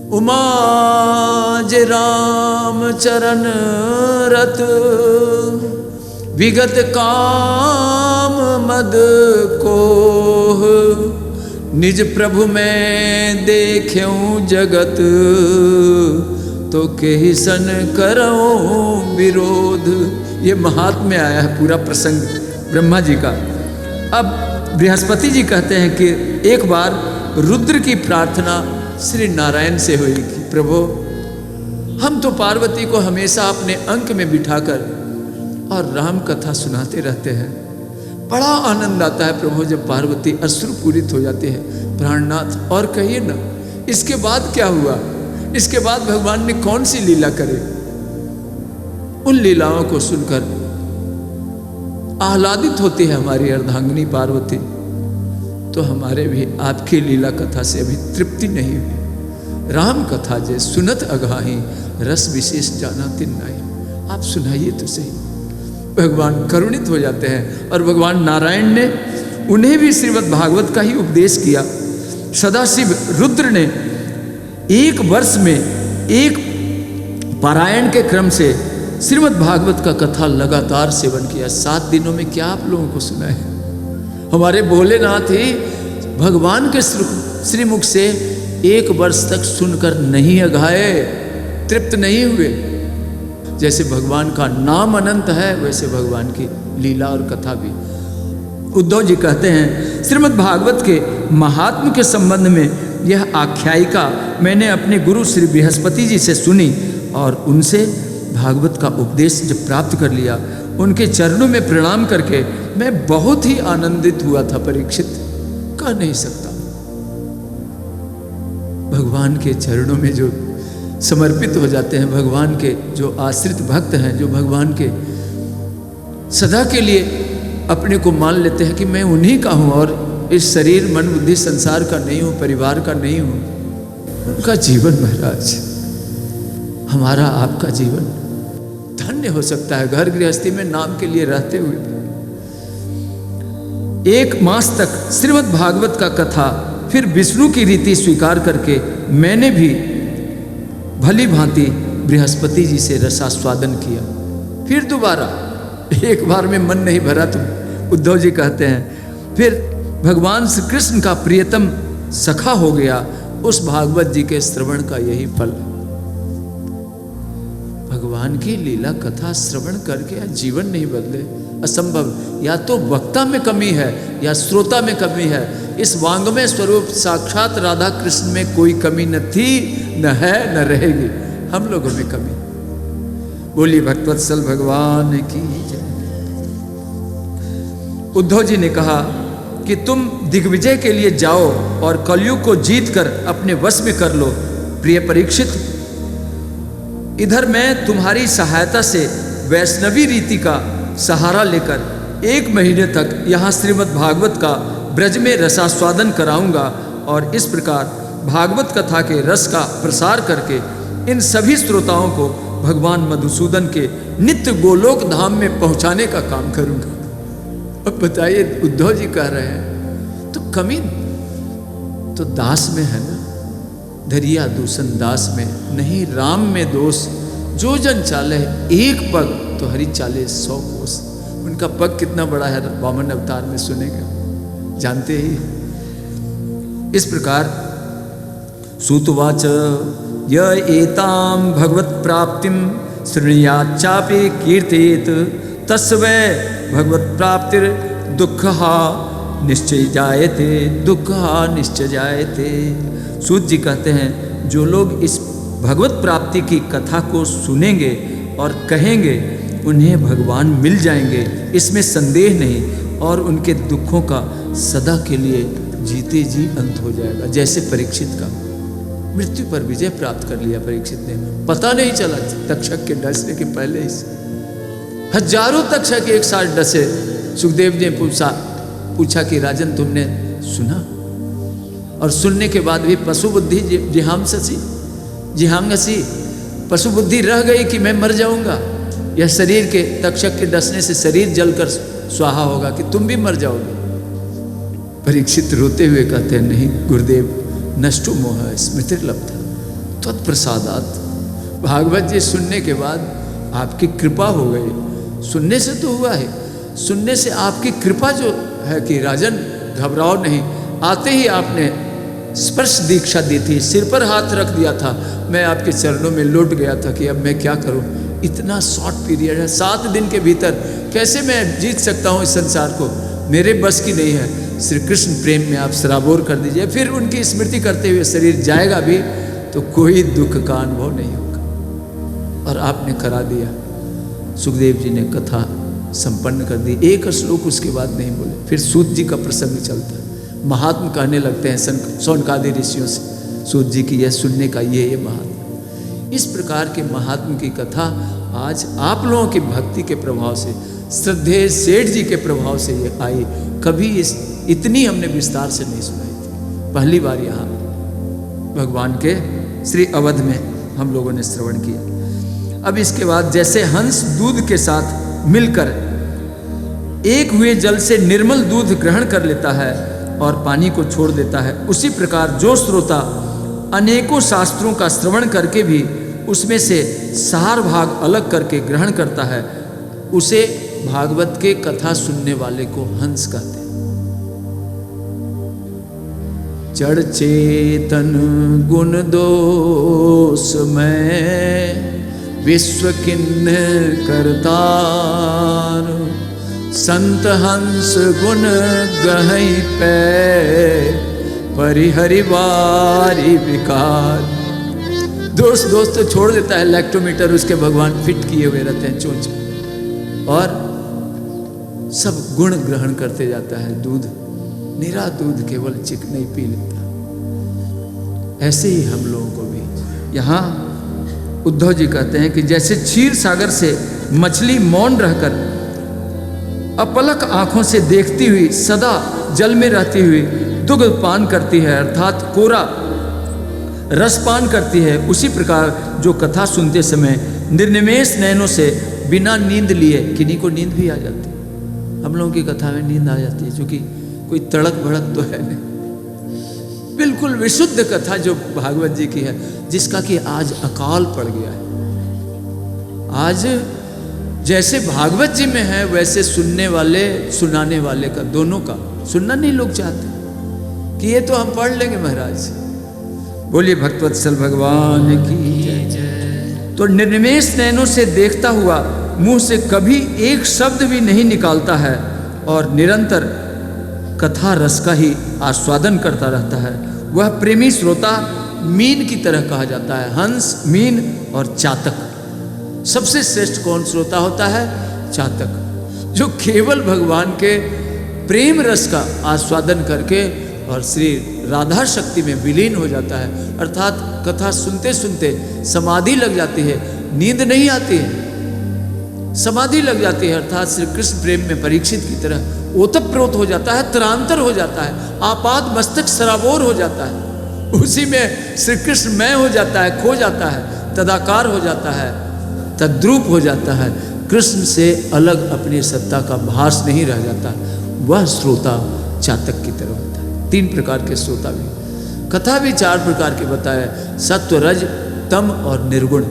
उमाज राम चरण रत, विगत काम मद कोह, निज प्रभु मैं देख्यूं जगत, तो केहि सन करो विरोध। ये महात्म्य आया है पूरा प्रसंग ब्रह्मा जी का। अब बृहस्पति जी कहते हैं कि एक बार रुद्र की प्रार्थना श्री नारायण से हुई कि प्रभु हम तो पार्वती को हमेशा अपने अंक में बिठाकर और राम कथा सुनाते रहते हैं, बड़ा आनंद आता है प्रभु जब पार्वती अश्रुपूरित हो जाती है। प्राणनाथ और कहिए ना, इसके बाद क्या हुआ? इसके बाद भगवान ने कौन सी लीला करे? उन लीलाओं को सुनकर आह्लादित होती है हमारी अर्धांगिनी पार्वती। तो हमारे भी आपकी लीला कथा से अभी तृप्ति नहीं हुई। राम कथा जे सुनत अगाही, रस विशेष जाना तिन नाही। आप सुनाइए तो सही। भगवान करुणित हो जाते हैं और भगवान नारायण ने उन्हें भी श्रीमद् भागवत का ही उपदेश किया। सदाशिव रुद्र ने एक वर्ष में एक पारायण के क्रम से श्रीमद् भागवत का कथा लगातार सेवन किया। 7 दिनों में क्या आप लोगों को सुना है? हमारे भोलेनाथ ही भगवान के श्रीमुख से 1 वर्ष तक सुनकर नहीं अघाए, तृप्त नहीं हुए। जैसे भगवान का नाम अनंत है, वैसे भगवान की लीला और कथा भी। उद्धव जी कहते हैं श्रीमद् भागवत के महात्म के संबंध में यह आख्यायिका मैंने अपने गुरु श्री बृहस्पति जी से सुनी और उनसे भागवत का उपदेश जब प्राप्त कर लिया, उनके चरणों में प्रणाम करके मैं बहुत ही आनंदित हुआ था। परीक्षित कह नहीं सकता। भगवान के चरणों में जो समर्पित हो जाते हैं, भगवान के जो आश्रित भक्त हैं, जो भगवान के सदा के लिए अपने को मान लेते हैं कि मैं उन्हीं का हूँ और इस शरीर मन बुद्धि संसार का नहीं हूँ, परिवार का नहीं हूँ, उनका जीवन महाराज, हमारा आपका जीवन धन्य हो सकता है। घर गृहस्थी में नाम के लिए रहते हुए 1 मास तक श्रीमद् भागवत का कथा फिर विष्णु की रीति स्वीकार करके मैंने भी भली भांति बृहस्पति जी से रसास्वादन किया। फिर दोबारा एक बार में मन नहीं भरा। तो उद्धव जी कहते हैं फिर भगवान श्री कृष्ण का प्रियतम सखा हो गया। उस भागवत जी के श्रवण का यही फल। भगवान की लीला कथा श्रवण करके जीवन नहीं बदले, असंभव। या तो वक्ता में कमी है या श्रोता में कमी है। इस वांग्मय स्वरूप साक्षात राधा कृष्ण में कोई कमी न थी, न है, न रहेगी। हम लोगों में कमी। बोली भक्तवत्सल भगवान की जय। उद्धव जी ने कहा कि तुम दिग्विजय के लिए जाओ और कलयुग को जीत कर अपने वश में कर लो। प्रिय परीक्षित, इधर मैं तुम्हारी सहायता से वैष्णवी रीति का सहारा लेकर 1 महीने तक यहाँ श्रीमद् भागवत का ब्रज में रसास्वादन कराऊंगा और इस प्रकार भागवत कथा के रस का प्रसार करके इन सभी श्रोताओं को भगवान मधुसूदन के नित्य गोलोक धाम में पहुंचाने का काम करूंगा। अब बताइए, उद्धव जी कह रहे हैं तो कमी तो दास में है ना, धरिया दूषण दास में नहीं, राम में दोष। जो जन चाले 1 पग तो हरि चाले 100 कोस। उनका पग कितना बड़ा है, वामन अवतार में सुनेगा, जानते ही। इस प्रकार सूतवाच य एताम भगवत प्राप्तिम शृणुयाच्चापि कीर्तयेत तस्वै भगवत प्राप्तिर दुःखहा निश्चय जायते, दुःखहा निश्चय जायते। सूत जी कहते हैं जो लोग इस भगवत प्राप्ति की कथा को सुनेंगे और कहेंगे उन्हें भगवान मिल जाएंगे, इसमें संदेह नहीं, और उनके दुखों का सदा के लिए जीते जी अंत हो जाएगा। जैसे परीक्षित का मृत्यु पर विजय प्राप्त कर लिया परीक्षित ने, पता नहीं चला तक्षक के डसने के पहले ही। हजारों तक्षक एक साथ डसे। सुखदेव ने पूछा कि राजन तुमने सुना? और सुनने के बाद भी पशु बुद्धि जिहांगसी पशु बुद्धि रह गई कि मैं मर जाऊंगा, यह शरीर के तक्षक के डसने से शरीर जलकर स्वाहा होगा, कि तुम भी मर जाओगे। परीक्षित रोते हुए कहते हैं नहीं गुरुदेव, नष्टो मोह स्मृतिर्लब्धा, तत्प्रसादात, भागवत जी सुनने के बाद आपकी कृपा हो गई। सुनने से तो हुआ है, सुनने से आपकी कृपा जो है कि राजन घबराओ नहीं। आते ही आपने स्पर्श दीक्षा दी थी, सिर पर हाथ रख दिया था, मैं आपके चरणों में लौट गया था कि अब मैं क्या करूं। इतना शॉर्ट पीरियड है, 7 दिन के भीतर कैसे मैं जीत सकता हूं इस संसार को, मेरे बस की नहीं है। श्री कृष्ण प्रेम में आप सराबोर कर दीजिए, फिर उनकी स्मृति करते हुए शरीर जाएगा भी तो कोई दुख का अनुभव नहीं होगा। और आपने करा दिया। सुखदेव जी ने कथा संपन्न कर दी, एक श्लोक उसके बाद नहीं बोले। फिर सूत जी का प्रसंग चलता है, महात्मा कहने लगते हैं शौनकादि ऋषियों से, सूत जी की यह सुनने का ये महात्मा। इस प्रकार के महात्मा की कथा आज आप लोगों की भक्ति के प्रभाव से, श्रद्धेय सेठ जी के प्रभाव से ये आई। कभी इतनी हमने विस्तार से नहीं सुनाई थी, पहली बार यहाँ भगवान के श्री अवध में हम लोगों ने श्रवण किया। अब इसके बाद जैसे हंस दूध के साथ मिलकर एक हुए जल से निर्मल दूध ग्रहण कर लेता है और पानी को छोड़ देता है, उसी प्रकार जो श्रोता अनेकों शास्त्रों का श्रवण करके भी उसमें से सार भाग अलग करके ग्रहण करता है, उसे भागवत के कथा सुनने वाले को हंस कहते हैं। जड़ चेतन गुण दोष में विश्व किन्न करतार, संत हंस गुण गहई पे परिहरिवारी विकार। दोस्त तो छोड़ देता है लैक्टोमीटर, उसके भगवान फिट किए हुए रहते हैं चोंच, और सब गुण ग्रहण करते जाता है। दूध, निरा दूध केवल चिकना ही पी लेता। ऐसे ही हम लोगों को भी यहाँ उद्धव जी कहते हैं कि जैसे क्षीर सागर से मछली मौन रहकर अपलक आंखों से देखती हुई सदा जल में रहती हुई दुग्ध पान करती है, अर्थात कोरा रस पान करती है, उसी प्रकार जो कथा सुनते समय निर्निमेष नयनों से बिना नींद लिए, किन्हीं को नींद भी आ जाती है, हम लोगों की कथा में नींद आ जाती है, क्योंकि कोई तड़क भड़क तो है नहीं, बिल्कुल विशुद्ध कथा जो भागवत जी की है, जिसका कि आज अकाल पड़ गया है। आज जैसे भागवत जी में है वैसे सुनने वाले सुनाने वाले का, दोनों का सुनना नहीं लोग चाहते कि ये तो हम पढ़ लेंगे महाराज। बोलिए भक्तवत्सल भगवान की जय। तो निर्निमेष नयनों से देखता हुआ मुंह से कभी एक शब्द भी नहीं निकालता है और निरंतर कथा रस का ही आस्वादन करता रहता है, वह प्रेमी श्रोता मीन की तरह कहा जाता है। हंस, मीन और चातक, सबसे श्रेष्ठ कौन श्रोता होता है? चातक, जो केवल भगवान के प्रेम रस का आस्वादन करके और श्री राधा शक्ति में विलीन हो जाता है, अर्थात कथा सुनते सुनते समाधि लग जाती है, नींद नहीं आती है, समाधि लग जाती है, अर्थात श्री कृष्ण प्रेम में परीक्षित की तरह ओतप्रोत हो जाता है, तरांतर हो जाता है, आपात मस्तक सराबोर हो जाता है, उसी में श्री कृष्ण मय हो जाता है, खो जाता है, तदाकार हो जाता है, तद्रूप हो जाता है, कृष्ण से अलग अपनी सत्ता का भास नहीं रह जाता। वह श्रोता चातक की तरह होता है। 3 प्रकार के श्रोता भी, कथा भी 4 प्रकार के बताए, सत्व, रज, तम और निर्गुण।